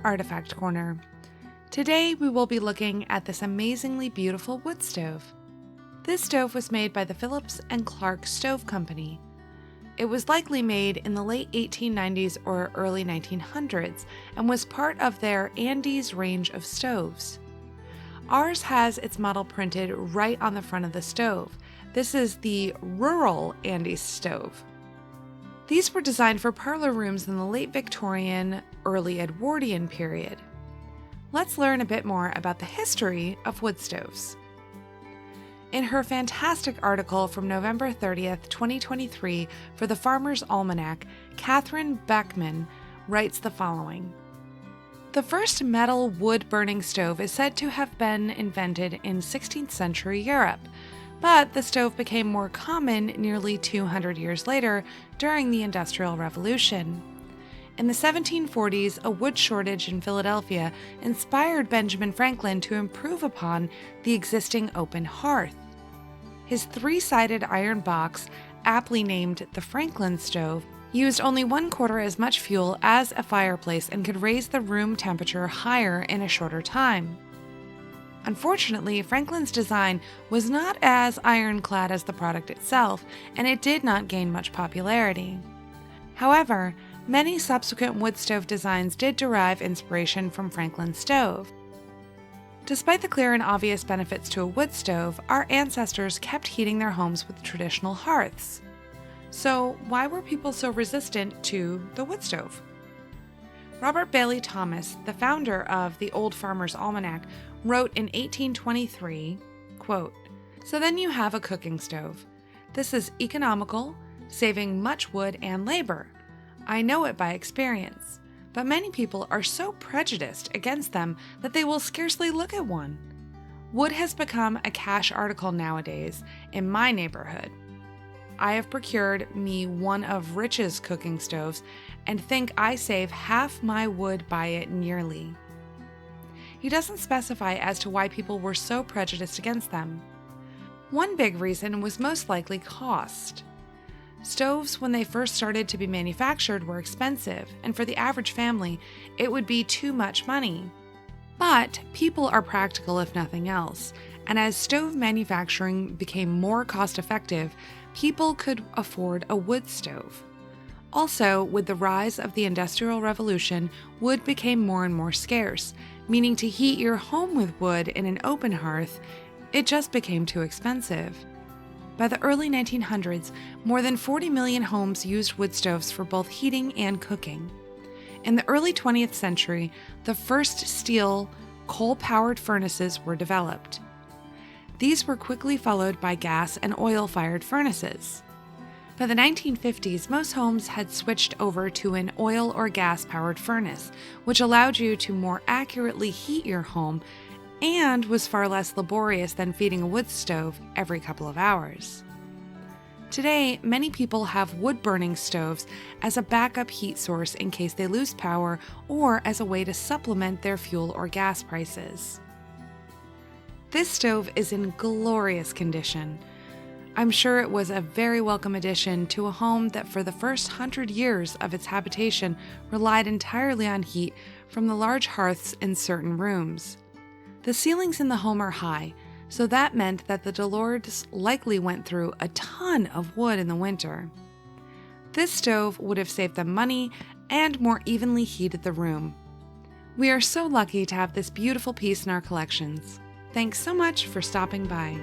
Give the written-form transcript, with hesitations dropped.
Artifact Corner. Today we will be looking at this amazingly beautiful wood stove. This stove was made by the Phillips and Clark Stove Company. It was likely made in the late 1890s or early 1900s and was part of their Andes range of stoves. Ours has its model printed right on the front of the stove. This is the rural Andes stove. These were designed for parlor rooms in the late Victorian, early Edwardian period. Let's learn a bit more about the history of wood stoves. In her fantastic article from November 30th, 2023 for the Farmer's Almanac, Catherine Beckman writes the following. The first metal wood-burning stove is said to have been invented in 16th century Europe, but the stove became more common nearly 200 years later during the Industrial Revolution. In the 1740s, a wood shortage in Philadelphia inspired Benjamin Franklin to improve upon the existing open hearth. His three-sided iron box, aptly named the Franklin stove, used only 1/4 as much fuel as a fireplace and could raise the room temperature higher in a shorter time. Unfortunately, Franklin's design was not as ironclad as the product itself, and it did not gain much popularity. However, many subsequent wood stove designs did derive inspiration from Franklin's stove. Despite the clear and obvious benefits to a wood stove, our ancestors kept heating their homes with traditional hearths. So why were people so resistant to the wood stove? Robert Bailey Thomas, the founder of the Old Farmer's Almanac, wrote in 1823, quote, "So then you have a cooking stove. This is economical, saving much wood and labor. I know it by experience, but many people are so prejudiced against them that they will scarcely look at one. Wood has become a cash article nowadays in my neighborhood. I have procured me one of Rich's cooking stoves and think I save half my wood by it yearly." He doesn't specify as to why people were so prejudiced against them. One big reason was most likely cost. Stoves, when they first started to be manufactured, were expensive, and for the average family, it would be too much money. But people are practical if nothing else, and as stove manufacturing became more cost-effective, people could afford a wood stove. Also, with the rise of the Industrial Revolution, wood became more and more scarce, meaning to heat your home with wood in an open hearth, it just became too expensive. By the early 1900s, more than 40 million homes used wood stoves for both heating and cooking. In the early 20th century, the first steel, coal-powered furnaces were developed. These were quickly followed by gas and oil-fired furnaces. By the 1950s, most homes had switched over to an oil or gas-powered furnace, which allowed you to more accurately heat your home and was far less laborious than feeding a wood stove every couple of hours. Today, many people have wood-burning stoves as a backup heat source in case they lose power or as a way to supplement their fuel or gas prices. This stove is in glorious condition. I'm sure it was a very welcome addition to a home that for the first 100 years of its habitation relied entirely on heat from the large hearths in certain rooms. The ceilings in the home are high, so that meant that the Delords likely went through a ton of wood in the winter. This stove would have saved them money and more evenly heated the room. We are so lucky to have this beautiful piece in our collections. Thanks so much for stopping by.